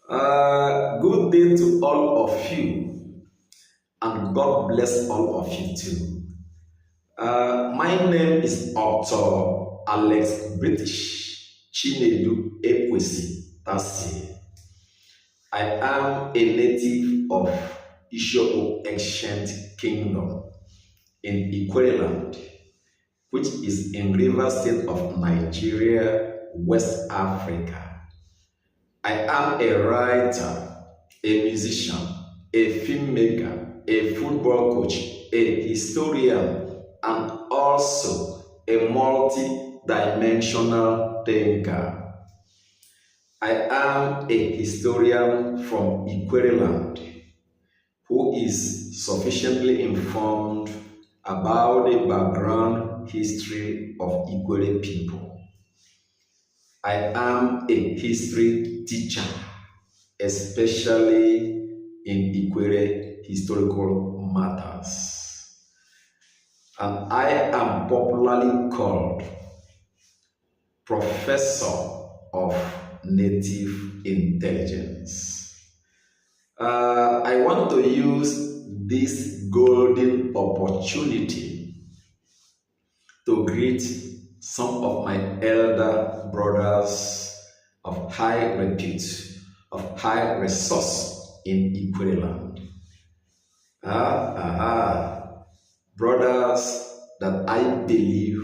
Good day to all of you, and God bless all of you too. My name is Dr. Alex British Chinedu Ekwesi Tasie. I am a native of Ishoku Ancient Kingdom in Ikwerre land, which is in River State of Nigeria, West Africa. I am a writer, a musician, a filmmaker, a football coach, a historian, and also a multi-dimensional thinker. I am a historian from Ikwerre land who is sufficiently informed about the background history of Ikwerre people. I am a history teacher, especially in Ikwerre historical matters. And I am popularly called Professor of Native Intelligence. I want to use this golden opportunity to greet some of my elder brothers of high repute, of high resource in Ikwerre land. Brothers that I believe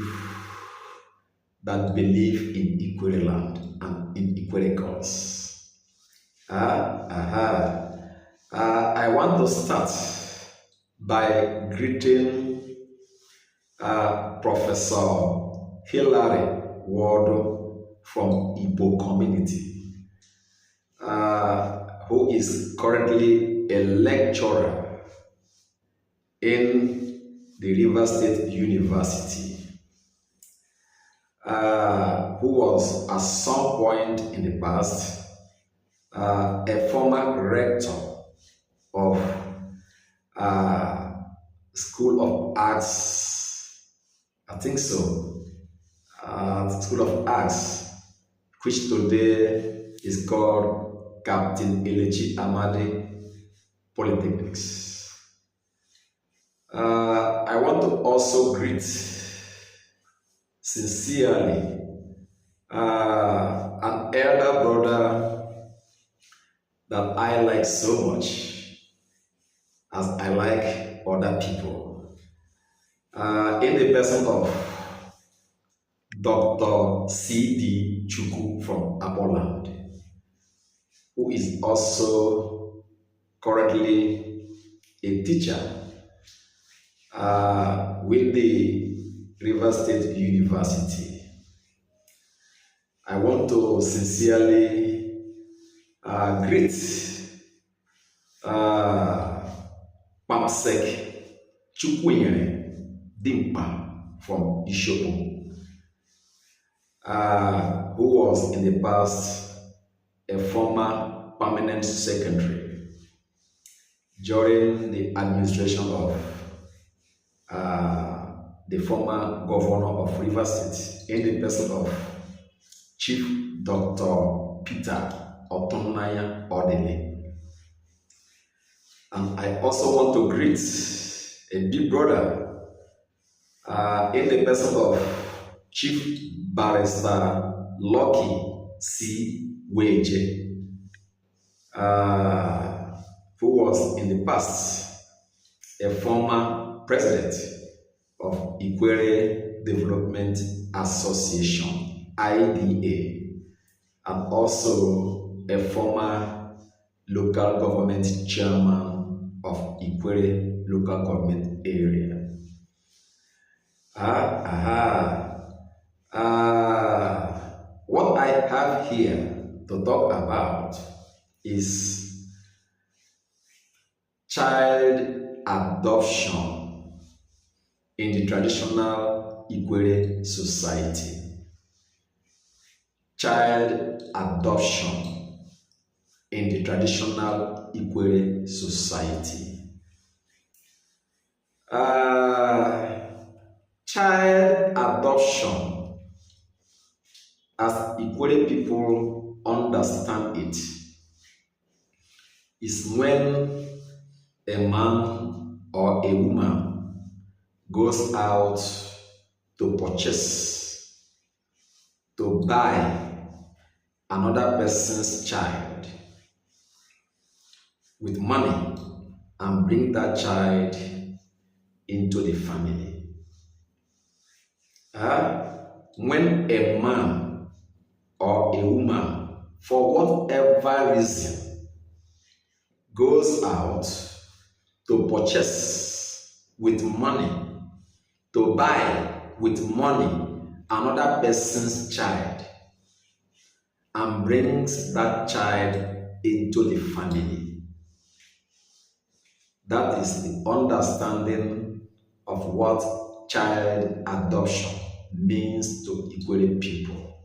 in Ikwerre land and in Ikwerre cause. I want to start by greeting Professor Hilary Ward from Igbo community, who is currently a lecturer in the River State University, who was at some point in the past a former rector of School of Arts, I think so, School of Arts, which today is called Captain Elechi Amadi Polytechnics. I want to also greet sincerely an elder brother that I like so much as I like other people, in the person of Dr. C.D. Chukwu from Aboland, who is also currently a teacher with the River State University. I want to sincerely greet Pamsek Chukwunyere Dimpa from Ishoku, who was in the past a former permanent secretary during the administration of the former governor of River State, in the person of Chief Dr. Peter Otonaya Odele. And I also want to greet a big brother in the person of Chief Barrister Lucky C. Weje, who was in the past a former president of Ikwerre Development Association, IDA, and also a former local government chairman of Ikwerre local government area. What I have here to talk about is child adoption in the traditional Ikwerre society. Child adoption in the traditional Ikwerre society. Child adoption, as Ikwerre people understand it, is when a man or a woman goes out to purchase, to buy another person's child with money and bring that child into the family. When a man or a woman, for whatever reason, goes out to purchase with money, to buy with money another person's child, and brings that child into the family. That is the understanding of what child adoption means to Ikwerre people.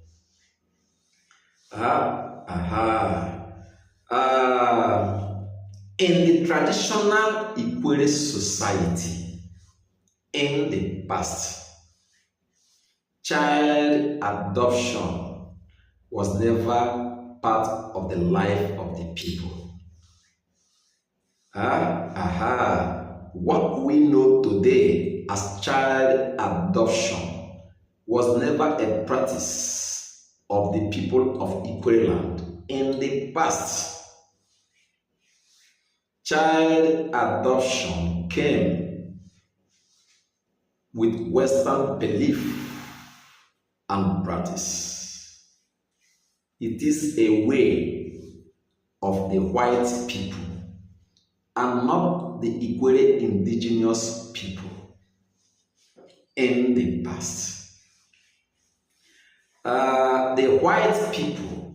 In the traditional Ikwerre society, in the past, child adoption was never part of the life of the people. What we know today as child adoption was never a practice of the people of Ikwerre land in the past. Child adoption came with Western belief and practice. It is a way of the white people and not the Ikwerre indigenous people in the past. The white people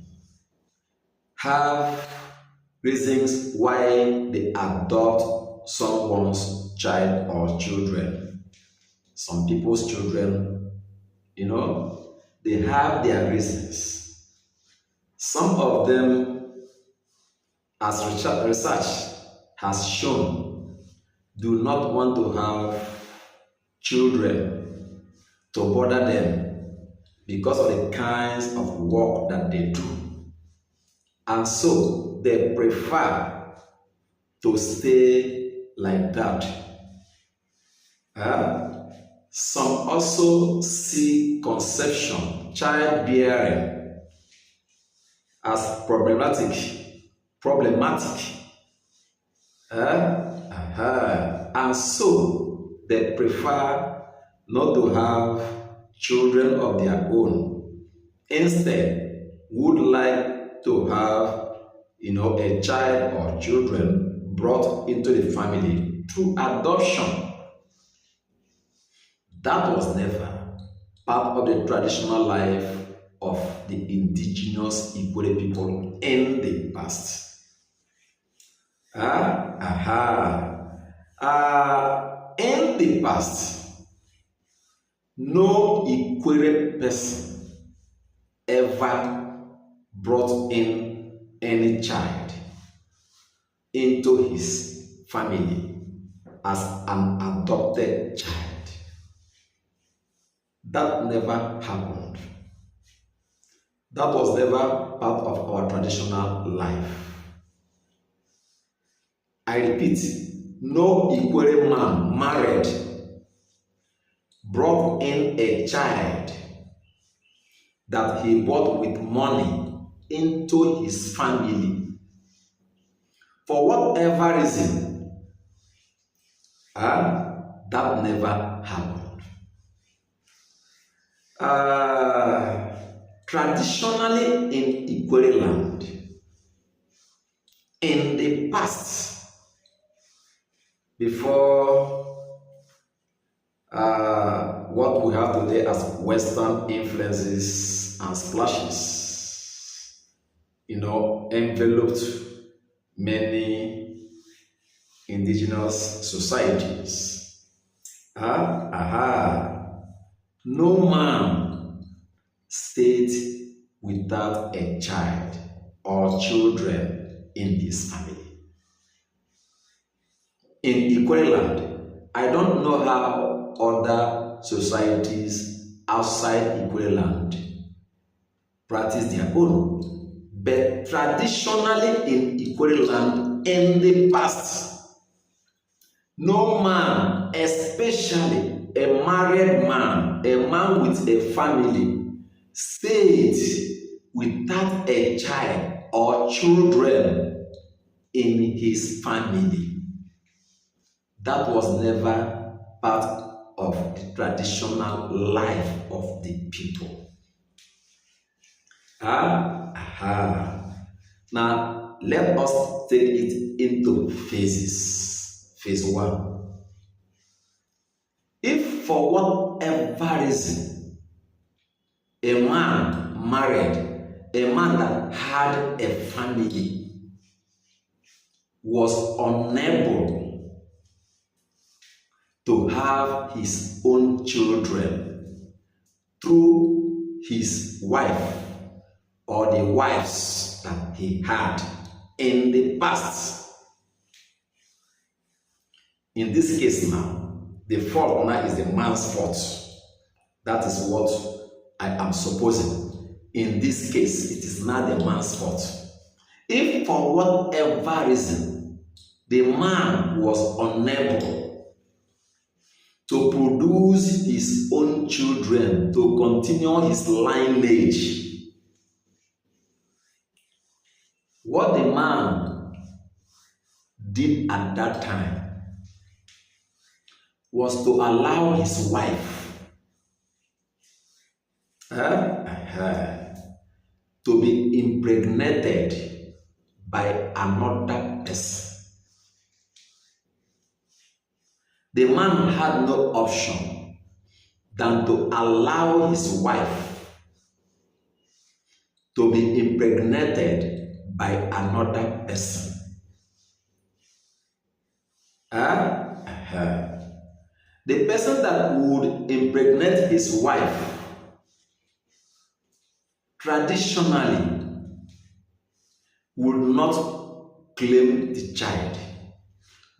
have reasons why they adopt someone's child or children. Some people's children, they have their reasons. Some of them, as research has shown, do not want to have children to bother them because of the kinds of work that they do. And so they prefer to stay like that. Some also see conception, childbearing, as problematic. And so they prefer not to have children of their own. Instead, would like to have a child or children brought into the family through adoption. That was never part of the traditional life of the indigenous Ikwerre people in the past. In the past, no Ikwerre person ever brought in any child into his family as an adopted child. That never happened. That was never part of our traditional life. I repeat, no Ikwerre man married brought in a child that he bought with money into his family for whatever reason. That never happened. Traditionally in Ikwerre land, in the past, before what we have today as Western influences and splashes, enveloped many indigenous societies. No man stayed without a child or children in his family. In Ikwerre land, I don't know how other societies outside Ikwerre land practice their own, but traditionally in Ikwerre land, in the past, no man, especially a married man, a man with a family, stayed without a child or children in his family. That was never part of the traditional life of the people. Now, let us take it into phases. Phase 1. If for whatever reason a man married, a man that had a family, was unable to have his own children through his wife or the wives that he had in the past. In this case now, the fault now is the man's fault. That is what I am supposing. In this case, it is not the man's fault. If for whatever reason the man was unable to produce his own children to continue his lineage, what the man did at that time was to allow his wife to be impregnated by another person. The man had no option than to allow his wife to be impregnated by another person. The person that would impregnate his wife traditionally would not claim the child,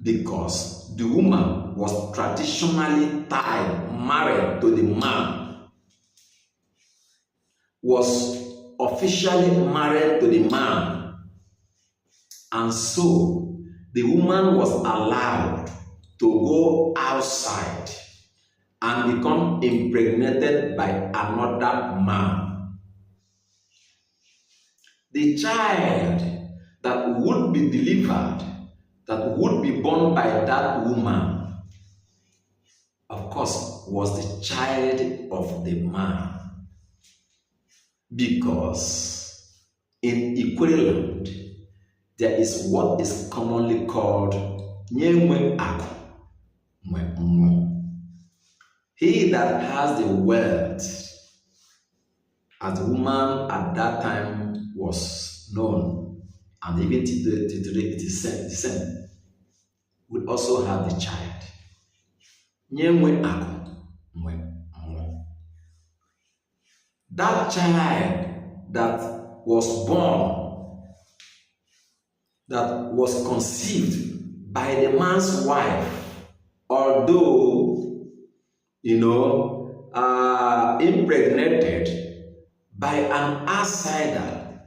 because the woman was traditionally tied, married to the man, was officially married to the man, and so the woman was allowed to go outside and become impregnated by another man. The child that would be delivered, that would be born by that woman, of course, was the child of the man. Because in Ikwerre land, there is what is commonly called Nyenwe Aku. He that has the wealth, as the woman at that time was known, and even today it is the same, would also have the child. Nyenwe Aku. That child that was born, that was conceived by the man's wife, although, impregnated by an outsider,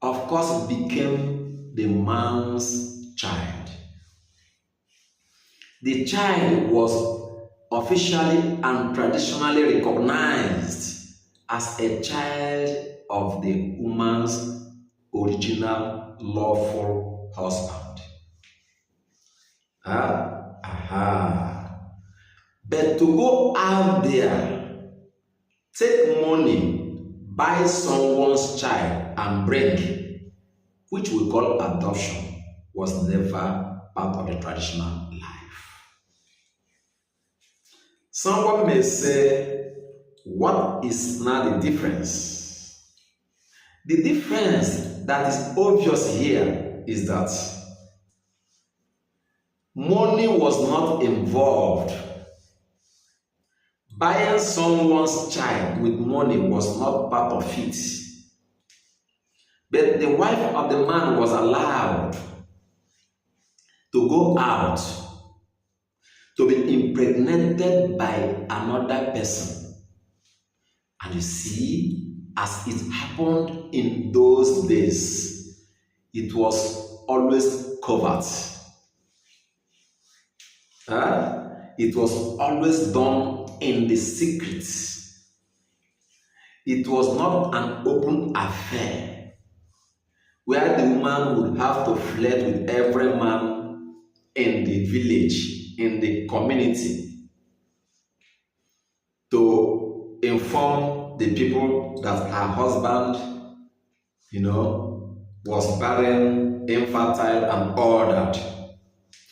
of course became the man's child. The child was officially and traditionally recognized as a child of the woman's original lawful husband. But to go out there, take money, buy someone's child and bring, which we call adoption, was never part of the traditional life. Someone may say, what is now the difference? The difference that is obvious here is that money was not involved. Buying someone's child with money was not part of it. But the wife of the man was allowed to go out to be impregnated by another person. And you see, as it happened in those days, it was always covered. It was always done in the secret. It was not an open affair where the woman would have to flirt with every man in the village, in the community, to inform the people that her husband, was barren, infertile, and all that.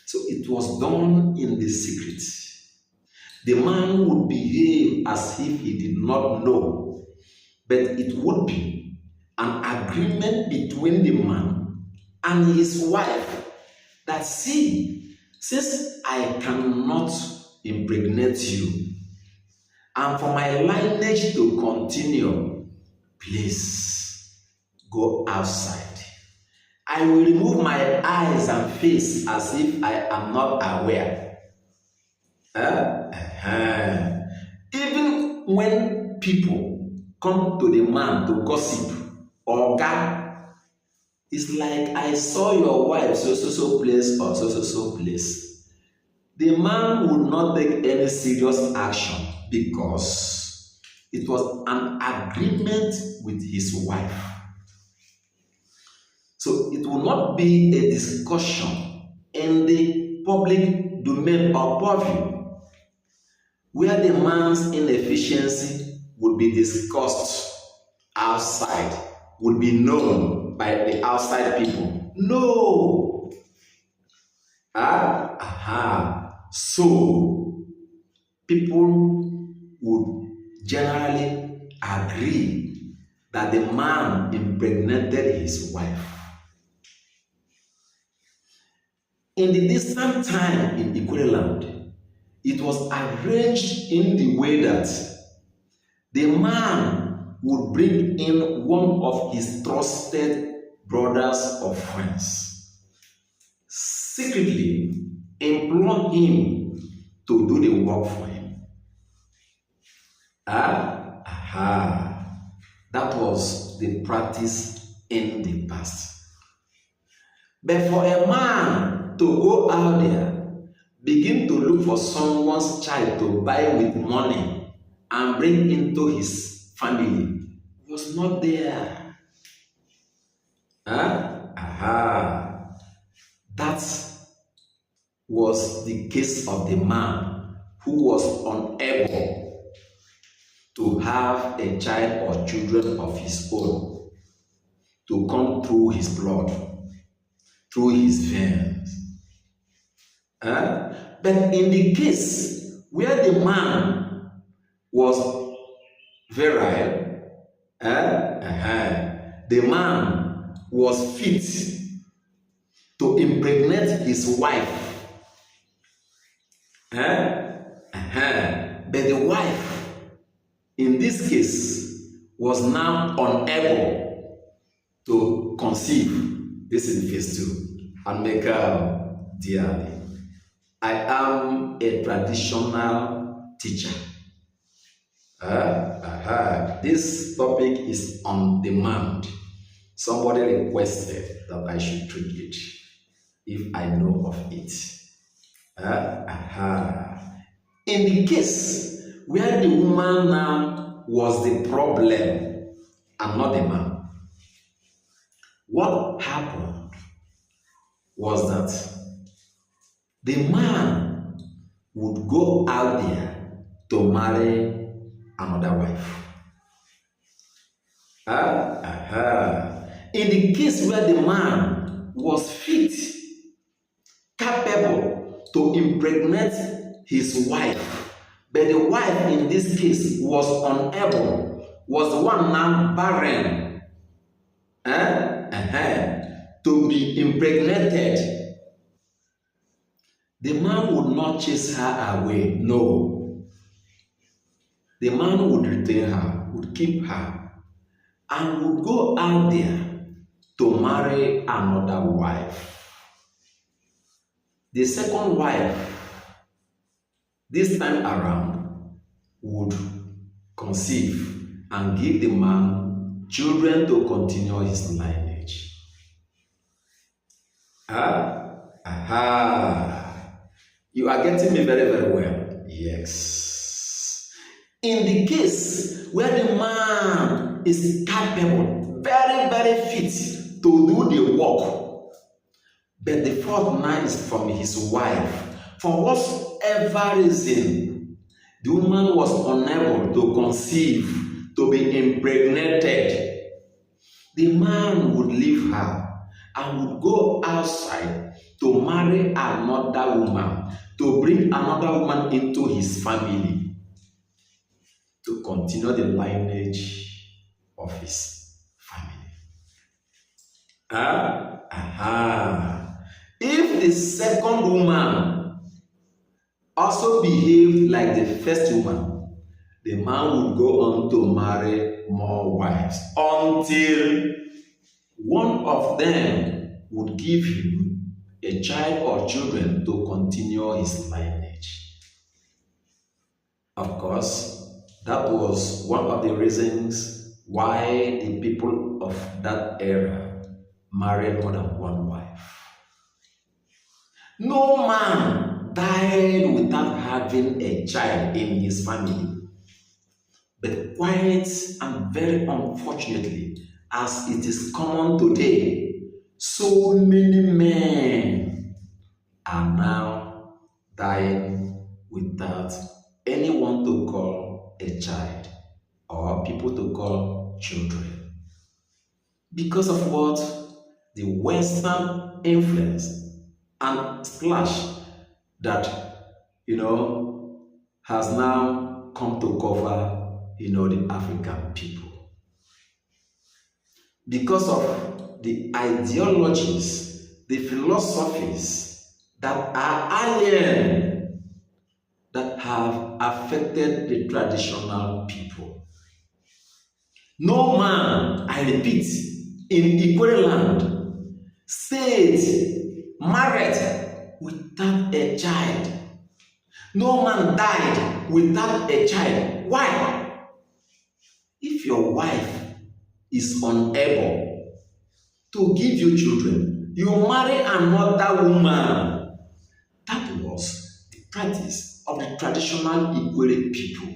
So it was done in the secret. The man would behave as if he did not know, but it would be an agreement between the man and his wife that, see, since I cannot impregnate you, and for my lineage to continue, please go outside. I will remove my eyes and face as if I am not aware. Even when people come to the man to gossip or gab, it's like, I saw your wife so place or so place. The man would not take any serious action because it was an agreement with his wife. So it will not be a discussion in the public domain or purview where the man's inefficiency would be discussed outside, would be known by the outside people. No. So people would generally agree that the man impregnated his wife. In the distant time in Ikwerre land, it was arranged in the way that the man would bring in one of his trusted brothers or friends, secretly implore him to do the work for him. That was the practice in the past. But for a man to go out there, begin to look for someone's child to buy with money and bring into his family was not there. That was the case of the man who was unable to have a child or children of his own to come through his blood, through his veins. But in the case where the man was virile, the man was fit to impregnate his wife. But the wife, in this case, was now unable to conceive. This is phase 2. And make dearly. I am a traditional teacher. This topic is on demand. Somebody requested that I should treat it if I know of it. In the case where the woman now was the problem and not the man, what happened was that the man would go out there to marry another wife. In the case where the man was fit, capable to impregnate his wife, but the wife in this case was unable, was the one now barren, to be impregnated, the man would not chase her away. No. The man would retain her, would keep her, and would go out there to marry another wife. The second wife, this time around, would conceive and give the man children to continue his lineage. Aha. You are getting me very, very well. Yes. In the case where the man is capable, very, very fit to do the work, but the fault now is from his wife. For whatsoever reason, the woman was unable to conceive, to be impregnated. The man would leave her and would go outside to marry another woman, to bring another woman into his family, to continue the lineage of his family. If the second woman also behaved like the first woman, the man would go on to marry more wives until one of them would give him a child or children to continue his lineage. Of course, that was one of the reasons why the people of that era married more than one wife. No man died without having a child in his family. But quite and very unfortunately, as it is common today, so many men are now dying without anyone to call a child or people to call children. Because of what? The Western influence and splash that, has now come to cover, the African people. Because of the ideologies, the philosophies that are alien, that have affected the traditional people. No man, I repeat, in Ikwerre land, stayed married without a child. No man died without a child. Why? If your wife is unable to give you children, you marry another woman. That was the practice of the traditional Ikwerre people.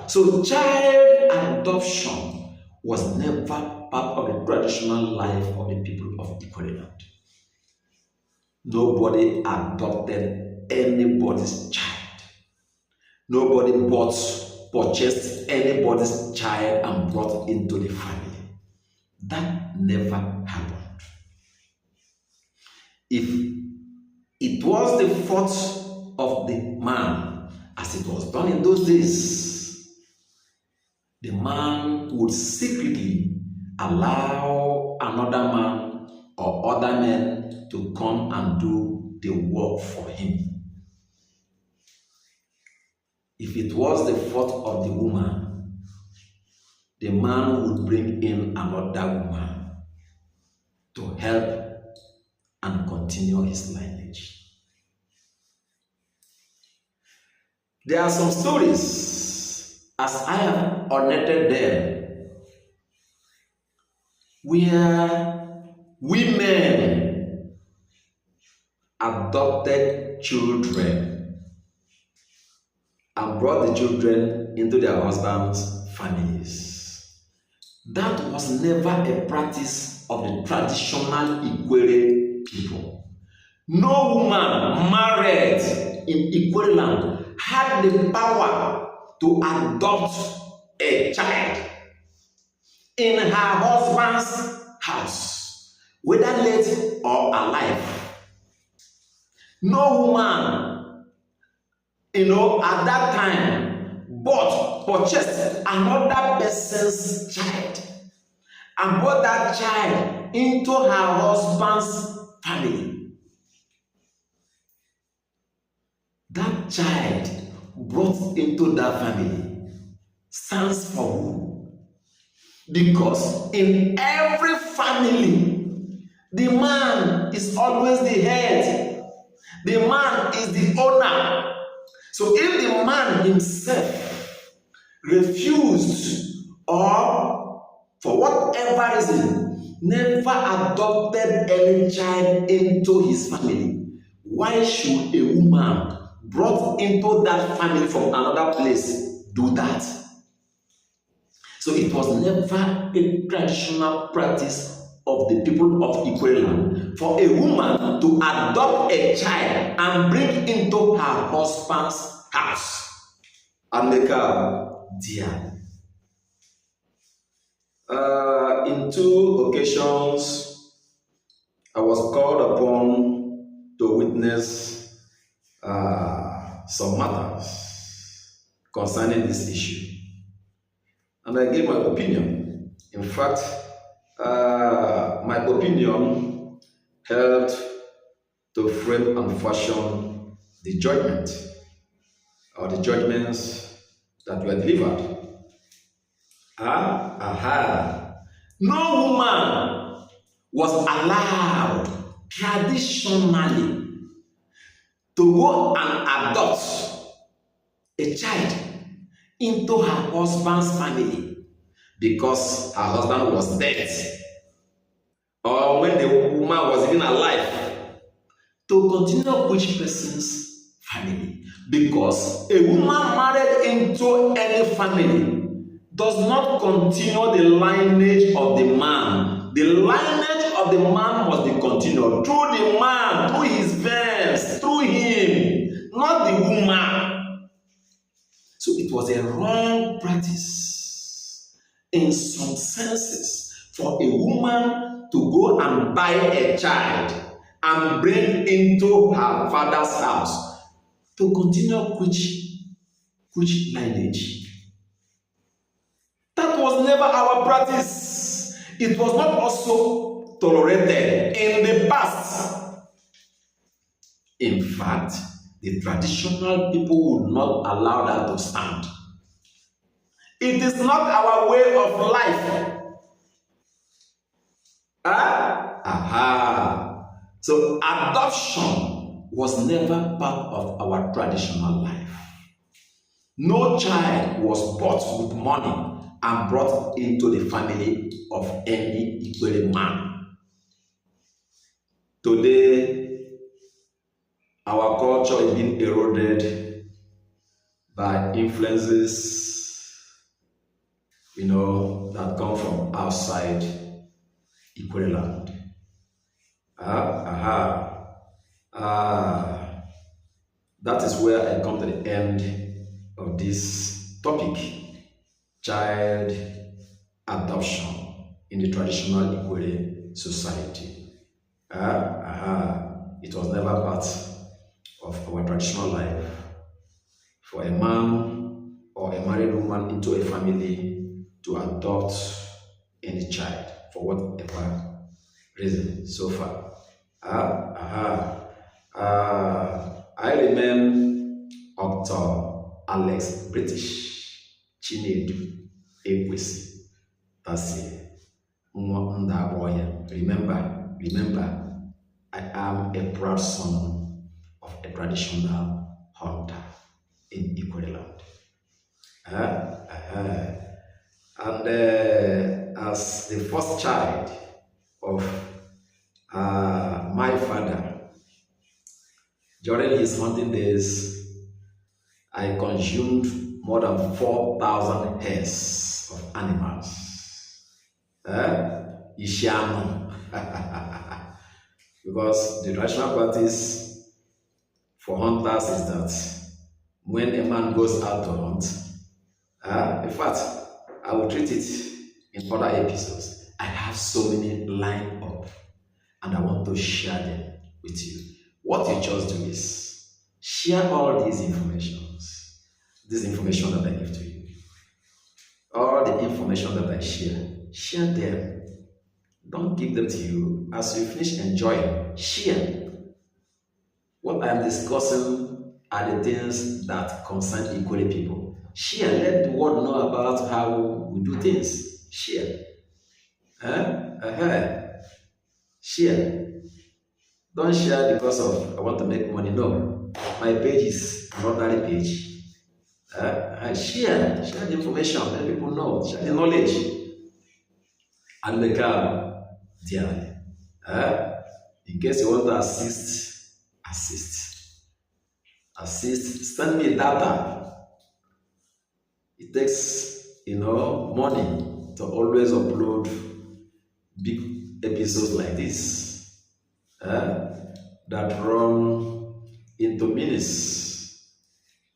So child adoption was never part of the traditional life of the people of Ikwerre land. Nobody adopted anybody's child. Nobody purchased anybody's child and brought into the family. That never happened. If it was the fault of the man, as it was done in those days, the man would secretly allow another man or other men to come and do the work for him. If it was the fault of the woman, the man would bring in another woman to help and continue his lineage. There are some stories, as I have narrated them, where women adopted children and brought the children into their husbands' families. That was never a practice of the traditional Ikwerre people. No woman married in Ikwerre land had the power to adopt a child in her husband's house, whether late or alive. No woman, at that time, purchased another person's child and brought that child into her husband's family. That child brought into that family stands for who? Because in every family, the man is always the head. The man is the owner. So if the man himself refused, or for whatever reason never adopted any child into his family, why should a woman brought into that family from another place do that? So it was never a traditional practice of the people of Ikwerre for a woman to adopt a child and bring into her husband's house and make her dear. In 2 occasions, I was called upon to witness some matters concerning this issue, and I gave my opinion. In fact, my opinion helped to frame and fashion the judgment or the judgments that were delivered. No woman was allowed traditionally to go and adopt a child into her husband's family because her husband was dead, or when the woman was even alive, to continue which person's family, because a woman married into any family does not continue the lineage of the man. The lineage of the man must be continued through the man, through his veins, through him, not the woman. So it was a wrong practice in some senses for a woman to go and buy a child and bring into her father's house to continue which lineage. That was never our practice. It was not also tolerated in the past. In fact, the traditional people would not allow that to stand. It is not our way of life. So adoption was never part of our traditional life. No child was bought with money and brought into the family of any Ikwerre man. Today, our culture is being eroded by influences, that come from outside Ikwerre land. That is where I come to the end of this topic. Child adoption in the traditional Ikwerre society. It was never part of our traditional life for a man or a married woman into a family to adopt any child for whatever reason so far. I remain Dr. Alex British Chinedu Ikwerre Tasie. Remember, I am a proud son of a traditional hunter in Ikwerre land. And as the first child of my father, during his hunting days, I consumed more than 4,000 heads of animals. Ishiano. Because the traditional practice for hunters is that when a man goes out to hunt, in fact, I will treat it in other episodes. I have so many lined up and I want to share them with you. What you just do is share all these informations, that I give to you. All the information that I share them. Don't give them to you. As you finish enjoying, share. What I am discussing are the things that concern Ikwerre people. Share. Let the world know about how we do things. Share. Share. Don't share because of I want to make money. No. My page is an ordinary page. Share the information. Let people know. Share the knowledge. And the car. dearly. In case you want to assist, send me data. It takes, money to always upload big episodes like this that run into minutes.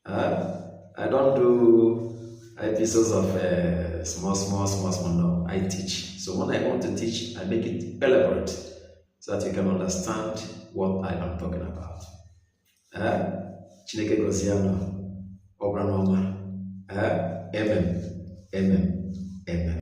I don't do episodes of small. No, I teach. So when I want to teach, I make it elaborate so that you can understand what I am talking about. Chineke Gosiano, Obranoma. Amen. Amen. Amen.